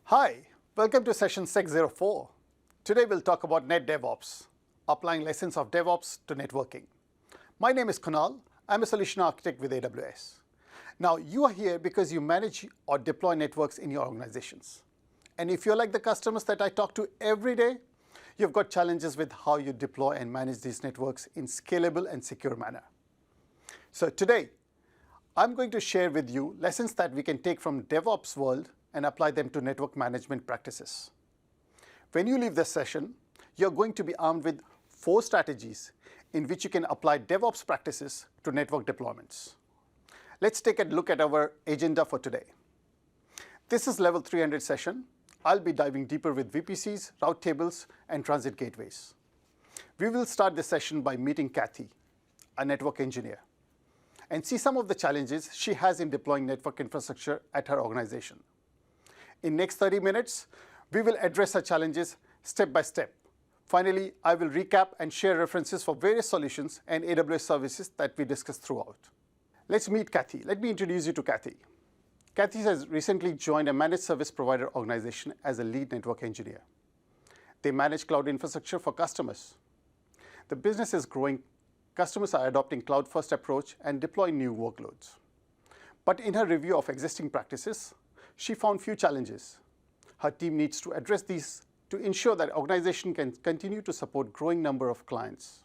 Hi, welcome to session 604. Today we'll talk about NetDevOps, applying lessons of DevOps to networking. My name is Kunal. I'm a solution architect with AWS. Now, you are here because you manage or deploy networks in your organizations. And if you're like the customers that I talk to every day, you've got challenges with how you deploy and manage these networks in scalable and secure manner. So today, I'm going to share with you lessons that we can take from DevOps world and apply them to network management practices. When you leave this session, you're going to be armed with 4 strategies in which you can apply DevOps practices to network deployments. Let's take a look at our agenda for today. This is level 300 session. I'll be diving deeper with VPCs, route tables, and transit gateways. We will start this session by meeting Kathy, a network engineer, and see some of the challenges she has in deploying network infrastructure at her organization. In next 30 minutes, we will address her challenges step by step. Finally, I will recap and share references for various solutions and AWS services that we discussed throughout. Let's meet Kathy. Let me introduce you to Kathy. Kathy has recently joined a managed service provider organization as a lead network engineer. They manage cloud infrastructure for customers. The business is growing. Customers are adopting cloud-first approach and deploying new workloads. But in her review of existing practices, she found few challenges. Her team needs to address these to ensure that organization can continue to support growing number of clients.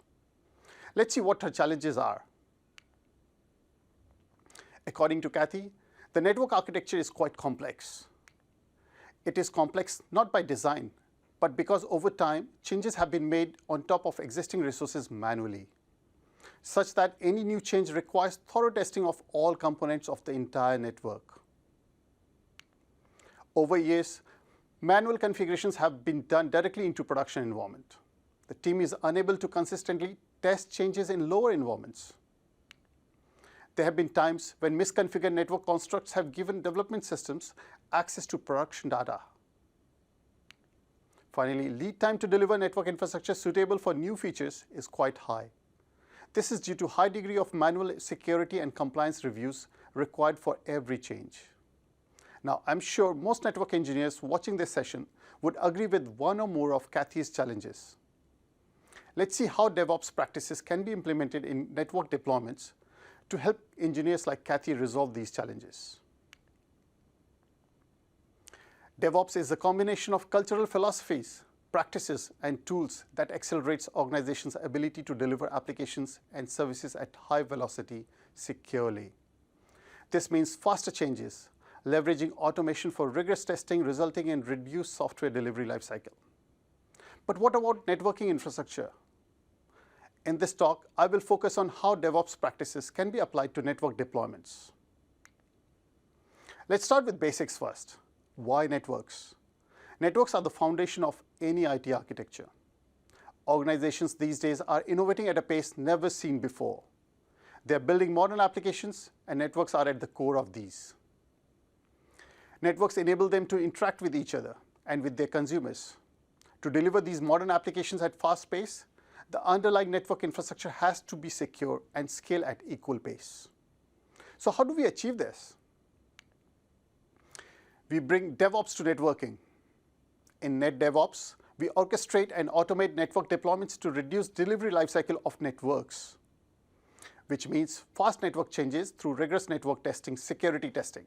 Let's see what her challenges are. According to Kathy, the network architecture is quite complex. It is complex not by design, but because over time, changes have been made on top of existing resources manually, such that any new change requires thorough testing of all components of the entire network. Over years, manual configurations have been done directly into production environment. The team is unable to consistently test changes in lower environments. There have been times when misconfigured network constructs have given development systems access to production data. Finally, lead time to deliver network infrastructure suitable for new features is quite high. This is due to high degree of manual security and compliance reviews required for every change. Now, I'm sure most network engineers watching this session would agree with one or more of Kathy's challenges. Let's see how DevOps practices can be implemented in network deployments to help engineers like Kathy resolve these challenges. DevOps is a combination of cultural philosophies, practices, and tools that accelerates organizations' ability to deliver applications and services at high velocity securely. This means faster changes, leveraging automation for rigorous testing, resulting in reduced software delivery lifecycle. But what about networking infrastructure? In this talk, I will focus on how DevOps practices can be applied to network deployments. Let's start with basics first. Why networks? Networks are the foundation of any IT architecture. Organizations these days are innovating at a pace never seen before. They're building modern applications, and networks are at the core of these. Networks enable them to interact with each other and with their consumers. To deliver these modern applications at fast pace, the underlying network infrastructure has to be secure and scale at equal pace. So how do we achieve this? We bring DevOps to networking. In NetDevOps, we orchestrate and automate network deployments to reduce delivery lifecycle of networks, which means fast network changes through rigorous network testing, security testing.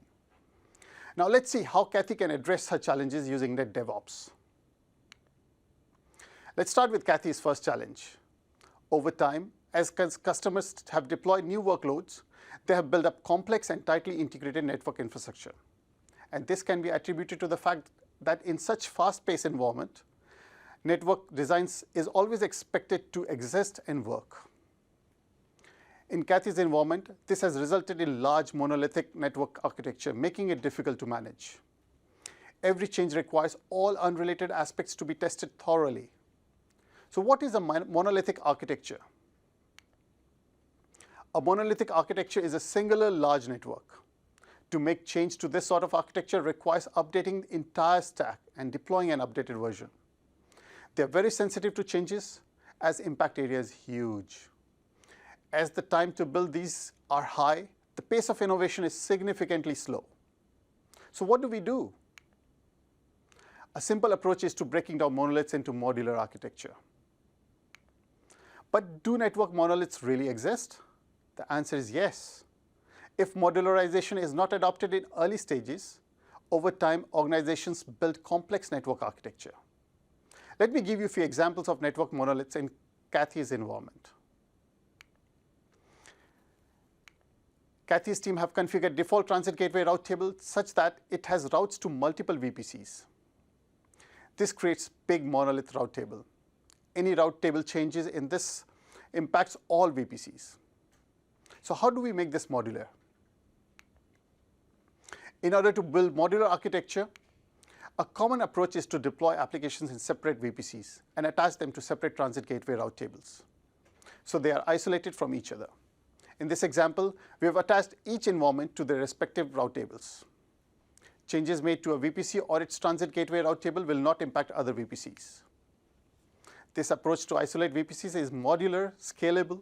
Now let's see how Kathy can address her challenges using NetDevOps. Let's start with Kathy's first challenge. Over time, as customers have deployed new workloads, they have built up complex and tightly integrated network infrastructure. And this can be attributed to the fact that in such fast-paced environment, network designs is always expected to exist and work. In Kathy's environment, this has resulted in large monolithic network architecture, making it difficult to manage. Every change requires all unrelated aspects to be tested thoroughly. So what is a monolithic architecture? A monolithic architecture is a singular large network. To make change to this sort of architecture requires updating the entire stack and deploying an updated version. They're very sensitive to changes as impact area is huge. As the time to build these are high, the pace of innovation is significantly slow. So what do we do? A simple approach is to breaking down monoliths into modular architecture. But do network monoliths really exist? The answer is yes. If modularization is not adopted in early stages, over time, organizations build complex network architecture. Let me give you a few examples of network monoliths in Kathy's environment. Kathy's team have configured default transit gateway route table such that it has routes to multiple VPCs. This creates big monolith route table. Any route table changes in this impacts all VPCs. So how do we make this modular? In order to build modular architecture, a common approach is to deploy applications in separate VPCs and attach them to separate transit gateway route tables, so they are isolated from each other. In this example, we have attached each environment to their respective route tables. Changes made to a VPC or its transit gateway route table will not impact other VPCs. This approach to isolate VPCs is modular, scalable.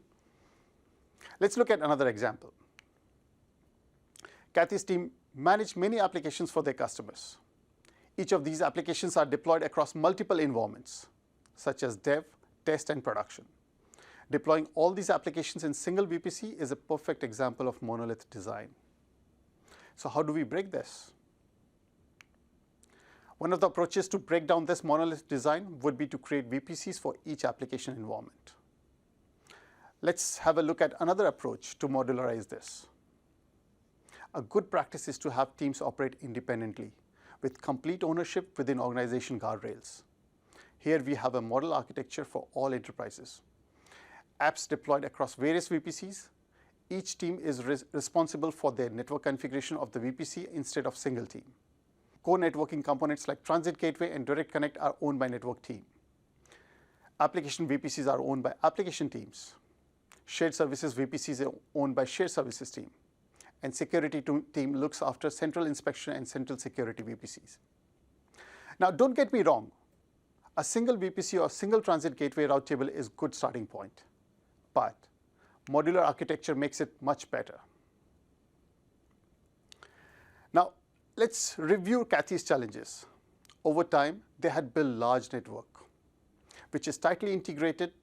Let's look at another example. Kathy's team manage many applications for their customers. Each of these applications are deployed across multiple environments, such as dev, test, and production. Deploying all these applications in single VPC is a perfect example of monolith design. So how do we break this? One of the approaches to break down this monolith design would be to create VPCs for each application environment. Let's have a look at another approach to modularize this. A good practice is to have teams operate independently with complete ownership within organization guardrails. Here we have a model architecture for all enterprises. Apps deployed across various VPCs. Each team is responsible for their network configuration of the VPC instead of single team. Core networking components like Transit Gateway and Direct Connect are owned by network team. Application VPCs are owned by application teams. Shared services VPCs are owned by shared services team. And security team looks after central inspection and central security VPCs. Now, don't get me wrong. A single VPC or single transit gateway route table is a good starting point. But modular architecture makes it much better. Now, let's review Kathy's challenges. Over time, they had built large network, which is tightly integrated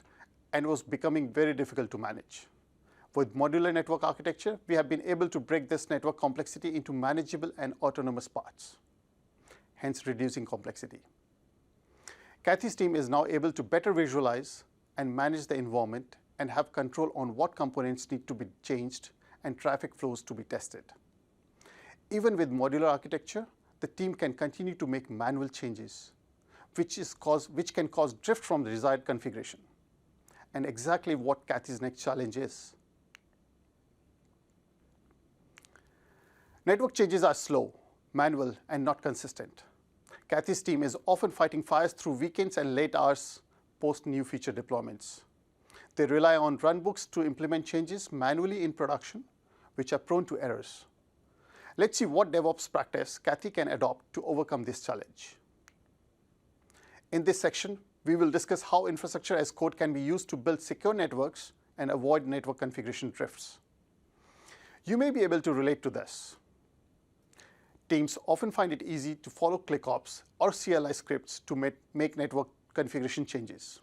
and was becoming very difficult to manage. With modular network architecture, we have been able to break this network complexity into manageable and autonomous parts, hence reducing complexity. Kathy's team is now able to better visualize and manage the environment and have control on what components need to be changed and traffic flows to be tested. Even with modular architecture, the team can continue to make manual changes, which can cause drift from the desired configuration, and exactly what Kathy's next challenge is. Network changes are slow, manual, and not consistent. Kathy's team is often fighting fires through weekends and late hours post new feature deployments. They rely on runbooks to implement changes manually in production, which are prone to errors. Let's see what DevOps practice Kathy can adopt to overcome this challenge. In this section, we will discuss how infrastructure as code can be used to build secure networks and avoid network configuration drifts. You may be able to relate to this. Teams often find it easy to follow ClickOps or CLI scripts to make network configuration changes.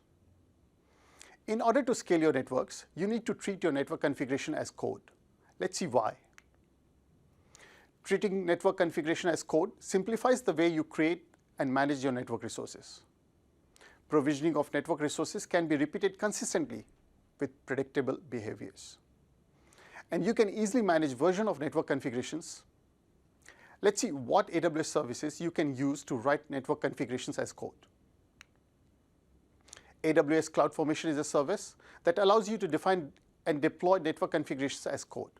In order to scale your networks, you need to treat your network configuration as code. Let's see why. Treating network configuration as code simplifies the way you create and manage your network resources. Provisioning of network resources can be repeated consistently with predictable behaviors. And you can easily manage version of network configurations. Let's see what AWS services you can use to write network configurations as code. AWS CloudFormation is a service that allows you to define and deploy network configurations as code.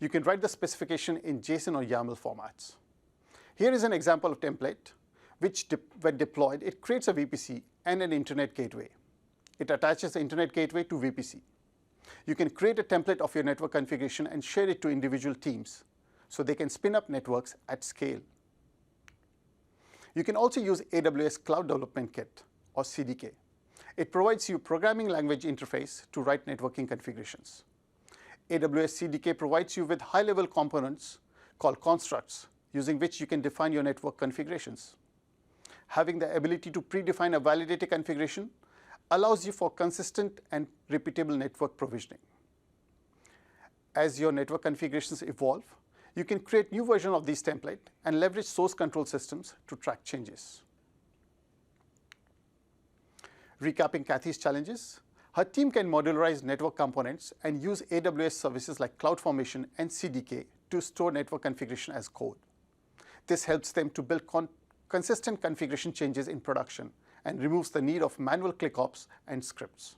You can write the specification in JSON or YAML formats. Here is an example of template, which when deployed, it creates a VPC and an internet gateway. It attaches the internet gateway to VPC. You can create a template of your network configuration and share it to individual teams so they can spin up networks at scale. You can also use AWS Cloud Development Kit, or CDK. It provides you a programming language interface to write networking configurations. AWS CDK provides you with high-level components called constructs, using which you can define your network configurations. having the ability to predefine a validated configuration allows you for consistent and repeatable network provisioning. As your network configurations evolve, you can create new versions of these templates and leverage source control systems to track changes. Recapping Kathy's challenges, her team can modularize network components and use AWS services like CloudFormation and CDK to store network configuration as code. This helps them to build consistent configuration changes in production and removes the need of manual ClickOps and scripts.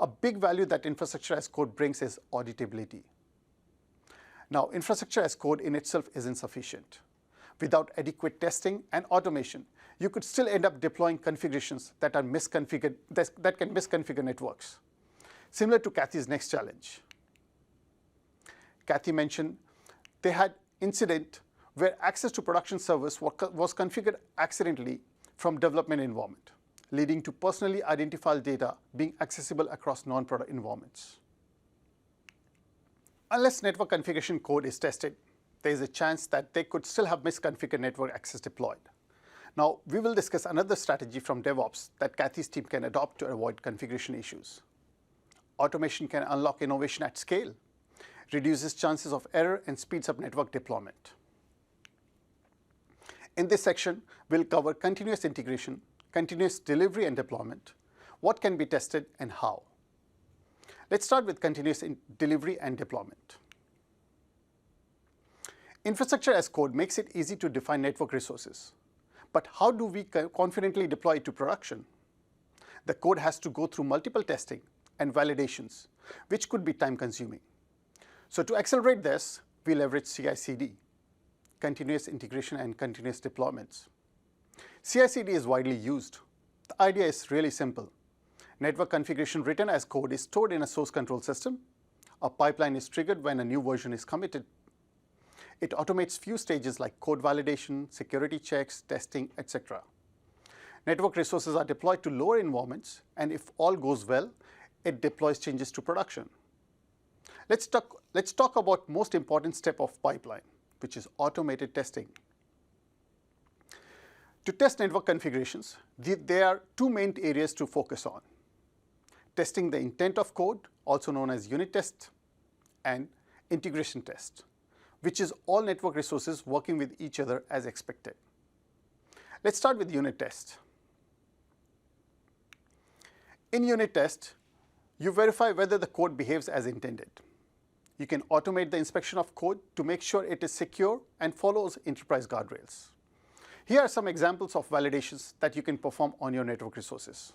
A big value that infrastructure as code brings is auditability. Now, infrastructure as code in itself isn't sufficient. Without adequate testing and automation, you could still end up deploying configurations that are misconfigured, that can misconfigure networks. Similar to Kathy's next challenge. Kathy mentioned they had incident where access to production servers was configured accidentally from development environment, leading to personally identifiable data being accessible across non-product environments. Unless network configuration code is tested, there is a chance that they could still have misconfigured network access deployed. Now, we will discuss another strategy from DevOps that Kathy's team can adopt to avoid configuration issues. Automation can unlock innovation at scale, reduces chances of error, and speeds up network deployment. In this section, we'll cover continuous integration, continuous delivery and deployment, what can be tested, and how. Let's start with continuous delivery and deployment. Infrastructure as code makes it easy to define network resources. But how do we confidently deploy it to production? The code has to go through multiple testing and validations, which could be time-consuming. So to accelerate this, we leverage CI/CD, continuous integration and continuous deployments. CI/CD is widely used. The idea is really simple. Network configuration written as code is stored in a source control system. A pipeline is triggered when a new version is committed. It automates few stages like code validation, security checks, testing, etc. Network resources are deployed to lower environments, and if all goes well, it deploys changes to production. Let's talk about most important step of pipeline, which is automated testing. To test network configurations, there are two main areas to focus on. Testing the intent of code, also known as unit test, and integration test, which is all network resources working with each other as expected. Let's start with unit test. In unit test, you verify whether the code behaves as intended. You can automate the inspection of code to make sure it is secure and follows enterprise guardrails. Here are some examples of validations that you can perform on your network resources.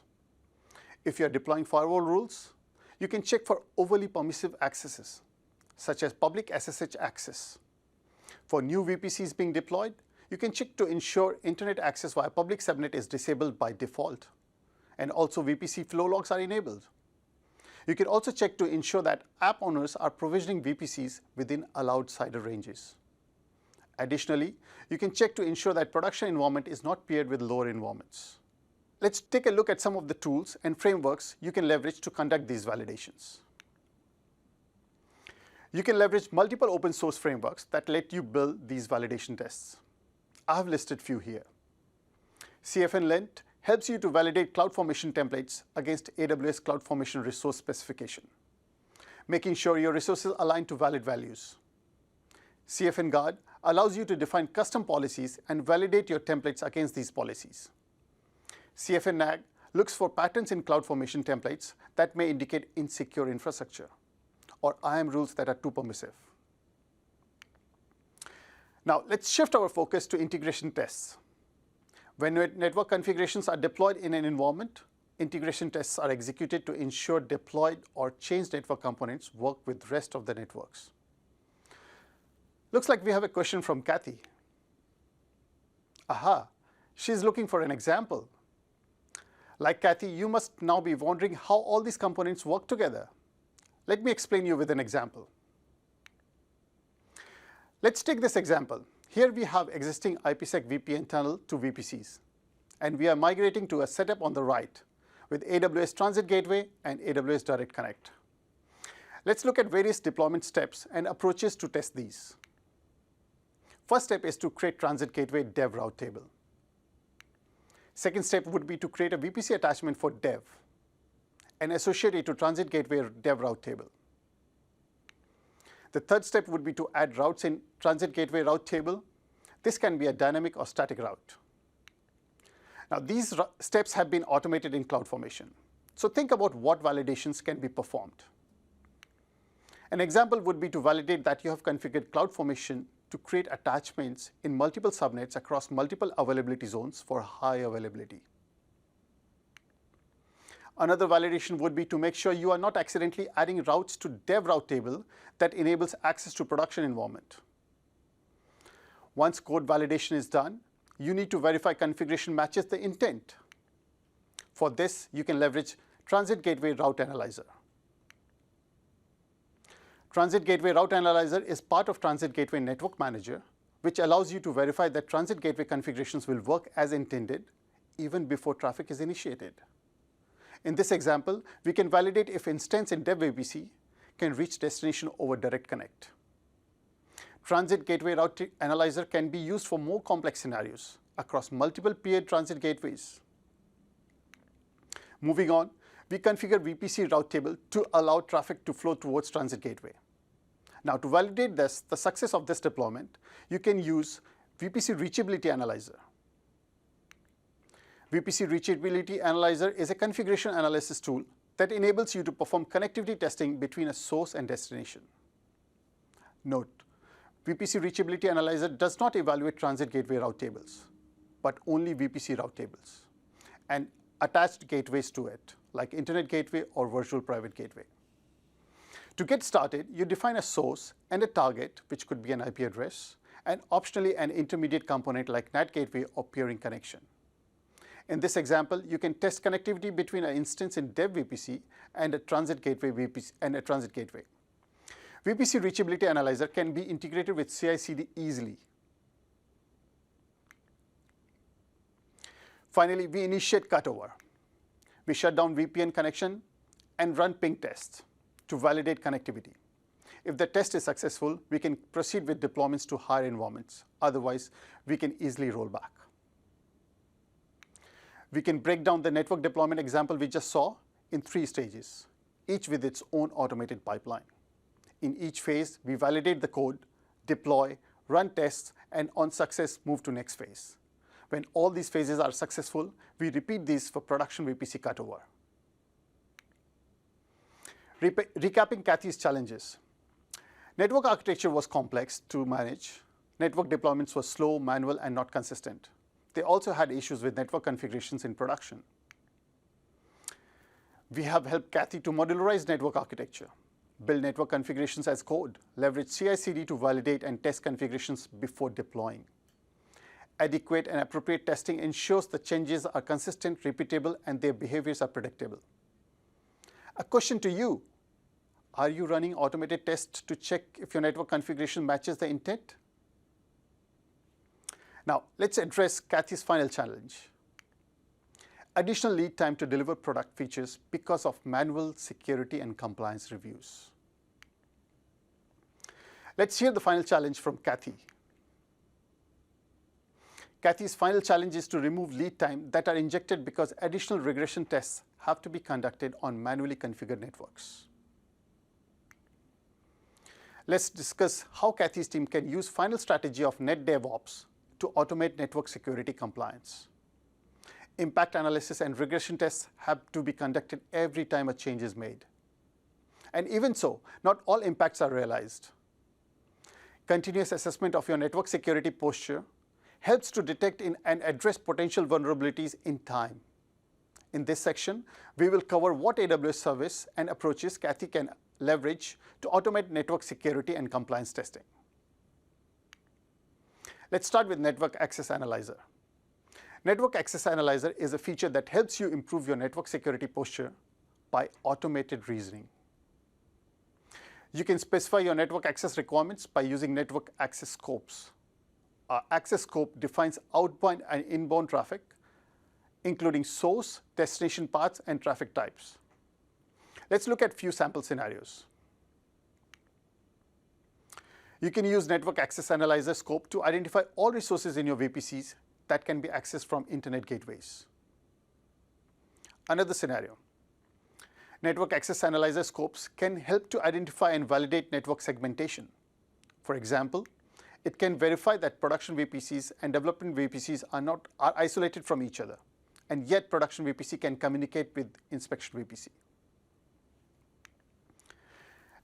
If you are deploying firewall rules, you can check for overly permissive accesses, such as public SSH access. For new VPCs being deployed, you can check to ensure internet access via public subnet is disabled by default, and also VPC flow logs are enabled. You can also check to ensure that app owners are provisioning VPCs within allowed CIDR ranges. Additionally, you can check to ensure that production environment is not paired with lower environments. Let's take a look at some of the tools and frameworks you can leverage to conduct these validations. You can leverage multiple open source frameworks that let you build these validation tests. I have listed few here. CFNlint helps you to validate CloudFormation templates against AWS CloudFormation resource specification, making sure your resources align to valid values. CFNguard allows you to define custom policies and validate your templates against these policies. CFNag looks for patterns in CloudFormation templates that may indicate insecure infrastructure or IAM rules that are too permissive. Now, let's shift our focus to integration tests. When network configurations are deployed in an environment, integration tests are executed to ensure deployed or changed network components work with the rest of the networks. Looks like we have a question from Kathy. Aha, she's looking for an example. Like Kathy, you must now be wondering how all these components work together. Let me explain you with an example. Let's take this example. Here we have existing IPsec VPN tunnel to VPCs, and we are migrating to a setup on the right with AWS Transit Gateway and AWS Direct Connect. Let's look at various deployment steps and approaches to test these. First step is to create Transit Gateway dev route table. Second step would be to create a VPC attachment for dev and associate it to transit gateway dev route table. The third step would be to add routes in transit gateway route table. This can be a dynamic or static route. Now, these steps have been automated in CloudFormation. So think about what validations can be performed. An example would be to validate that you have configured CloudFormation to create attachments in multiple subnets across multiple availability zones for high availability. Another validation would be to make sure you are not accidentally adding routes to dev route table that enables access to production environment. Once code validation is done, you need to verify configuration matches the intent. For this, you can leverage Transit Gateway Route Analyzer. Transit Gateway Route Analyzer is part of Transit Gateway Network Manager, which allows you to verify that Transit Gateway configurations will work as intended even before traffic is initiated. In this example, we can validate if instance in Dev VPC can reach destination over Direct Connect. Transit Gateway Route Analyzer can be used for more complex scenarios across multiple peered transit gateways. Moving on, we configure VPC route table to allow traffic to flow towards transit gateway. Now, to validate the success of this deployment, you can use VPC Reachability Analyzer. VPC Reachability Analyzer is a configuration analysis tool that enables you to perform connectivity testing between a source and destination. Note, VPC Reachability Analyzer does not evaluate transit gateway route tables, but only VPC route tables and attached gateways to it, like Internet Gateway or Virtual Private Gateway. To get started, you define a source and a target, which could be an IP address, and optionally an intermediate component like NAT gateway or peering connection. In this example, you can test connectivity between an instance in Dev VPC and a transit gateway VPC. VPC Reachability Analyzer can be integrated with CI/CD easily. Finally, we initiate cutover. We shut down VPN connection and run ping tests to validate connectivity. If the test is successful, we can proceed with deployments to higher environments. Otherwise, we can easily roll back. We can break down the network deployment example we just saw in 3 stages, each with its own automated pipeline. In each phase, we validate the code, deploy, run tests, and on success, move to next phase. When all these phases are successful, we repeat these for production VPC cutover. Recapping Kathy's challenges. Network architecture was complex to manage. Network deployments were slow, manual, and not consistent. They also had issues with network configurations in production. We have helped Kathy to modularize network architecture, build network configurations as code, leverage CI/CD to validate and test configurations before deploying. Adequate and appropriate testing ensures the changes are consistent, repeatable, and their behaviors are predictable. A question to you: are you running automated tests to check if your network configuration matches the intent? Now, let's address Kathy's final challenge: additional lead time to deliver product features because of manual security and compliance reviews. Let's hear the final challenge from Kathy. Kathy's final challenge is to remove lead time that are injected because additional regression tests have to be conducted on manually configured networks. Let's discuss how Kathy's team can use final strategy of NetDevOps to automate network security compliance. Impact analysis and regression tests have to be conducted every time a change is made. And even so, not all impacts are realized. Continuous assessment of your network security posture helps to detect and address potential vulnerabilities in time. In this section, we will cover what AWS service and approaches Kathy can leverage to automate network security and compliance testing. Let's start with Network Access Analyzer. Network Access Analyzer is a feature that helps you improve your network security posture by automated reasoning. You can specify your network access requirements by using network access scopes. Our access scope defines outbound and inbound traffic, including source, destination paths, and traffic types. Let's look at a few sample scenarios. You can use Network Access Analyzer scope to identify all resources in your VPCs that can be accessed from internet gateways. Another scenario. Network Access Analyzer scopes can help to identify and validate network segmentation. For example, it can verify that production VPCs and development VPCs are isolated from each other, and yet production VPC can communicate with inspection VPC.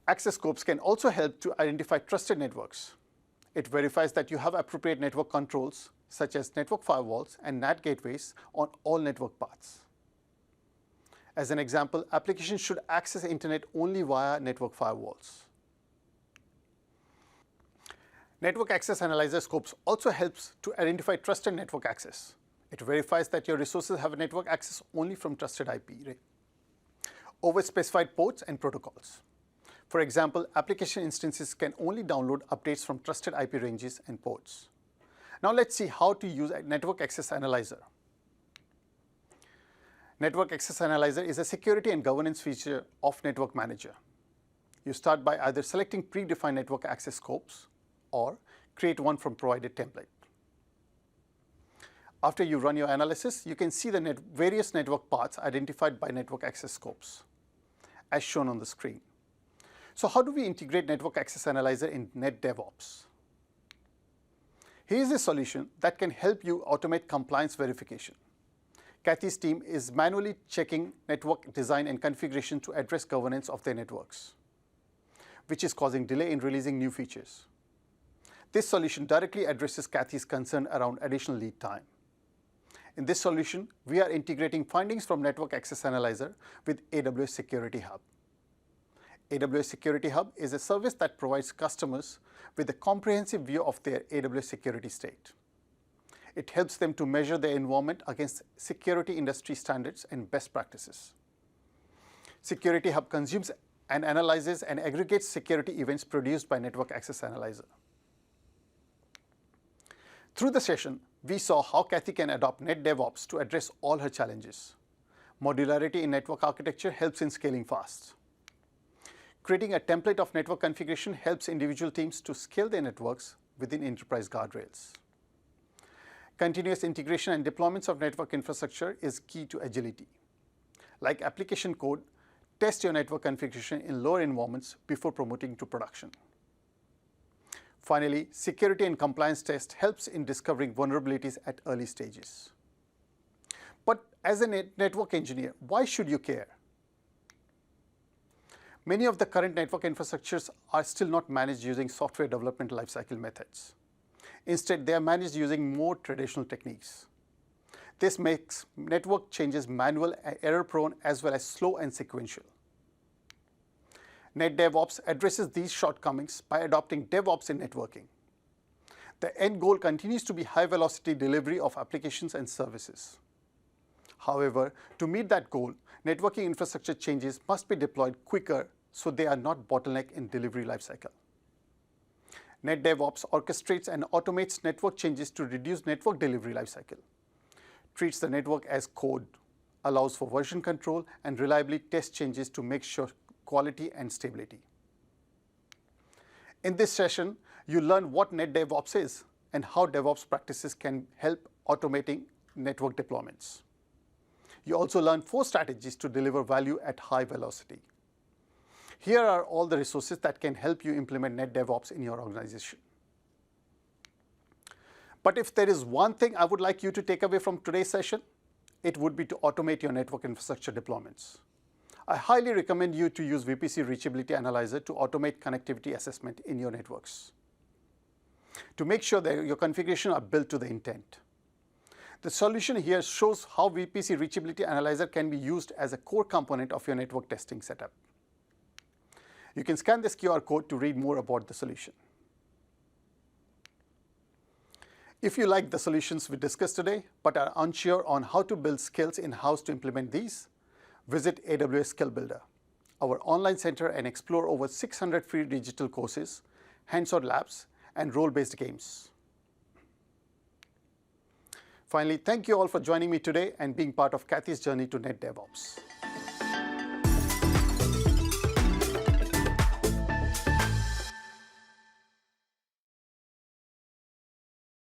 Access scopes can also help to identify trusted networks. It verifies that you have appropriate network controls, such as network firewalls and NAT gateways on all network paths. As an example, applications should access the internet only via network firewalls. Network Access Analyzer scopes also helps to identify trusted network access. It verifies that your resources have network access only from trusted IP over specified ports and protocols. For example, application instances can only download updates from trusted IP ranges and ports. Now let's see how to use a Network Access Analyzer. Network Access Analyzer is a security and governance feature of Network Manager. You start by either selecting predefined network access scopes or create one from provided template. After you run your analysis, you can see the various network paths identified by network access scopes, as shown on the screen. So how do we integrate Network Access Analyzer in NetDevOps? Here is a solution that can help you automate compliance verification. Kathy's team is manually checking network design and configuration to address governance of their networks, which is causing delay in releasing new features. This solution directly addresses Kathy's concern around additional lead time. In this solution, we are integrating findings from Network Access Analyzer with AWS Security Hub. AWS Security Hub is a service that provides customers with a comprehensive view of their AWS security state. It helps them to measure their environment against security industry standards and best practices. Security Hub consumes and analyzes and aggregates security events produced by Network Access Analyzer. Through the session, we saw how Kathy can adopt NetDevOps to address all her challenges. Modularity in network architecture helps in scaling fast. Creating a template of network configuration helps individual teams to scale their networks within enterprise guardrails. Continuous integration and deployments of network infrastructure is key to agility. Like application code, test your network configuration in lower environments before promoting to production. Finally, security and compliance test helps in discovering vulnerabilities at early stages. But as a network engineer, why should you care? Many of the current network infrastructures are still not managed using software development lifecycle methods. Instead, they are managed using more traditional techniques. This makes network changes manual, error-prone, as well as slow and sequential. NetDevOps addresses these shortcomings by adopting DevOps in networking. The end goal continues to be high-velocity delivery of applications and services. However, to meet that goal, networking infrastructure changes must be deployed quicker so they are not bottleneck in delivery lifecycle. NetDevOps orchestrates and automates network changes to reduce network delivery lifecycle, treats the network as code, allows for version control, and reliably tests changes to make sure quality and stability. In this session, you learn what NetDevOps is and how DevOps practices can help automating network deployments. You also learn 4 strategies to deliver value at high velocity. Here are all the resources that can help you implement NetDevOps in your organization. But if there is one thing I would like you to take away from today's session, it would be to automate your network infrastructure deployments. I highly recommend you to use VPC Reachability Analyzer to automate connectivity assessment in your networks, to make sure that your configuration are built to the intent. The solution here shows how VPC Reachability Analyzer can be used as a core component of your network testing setup. You can scan this QR code to read more about the solution. If you like the solutions we discussed today, but are unsure on how to build skills in-house to implement these, visit AWS Skill Builder, our online center, and explore over 600 free digital courses, hands-on labs, and role-based games. Finally, thank you all for joining me today and being part of Kathy's journey to NetDevOps.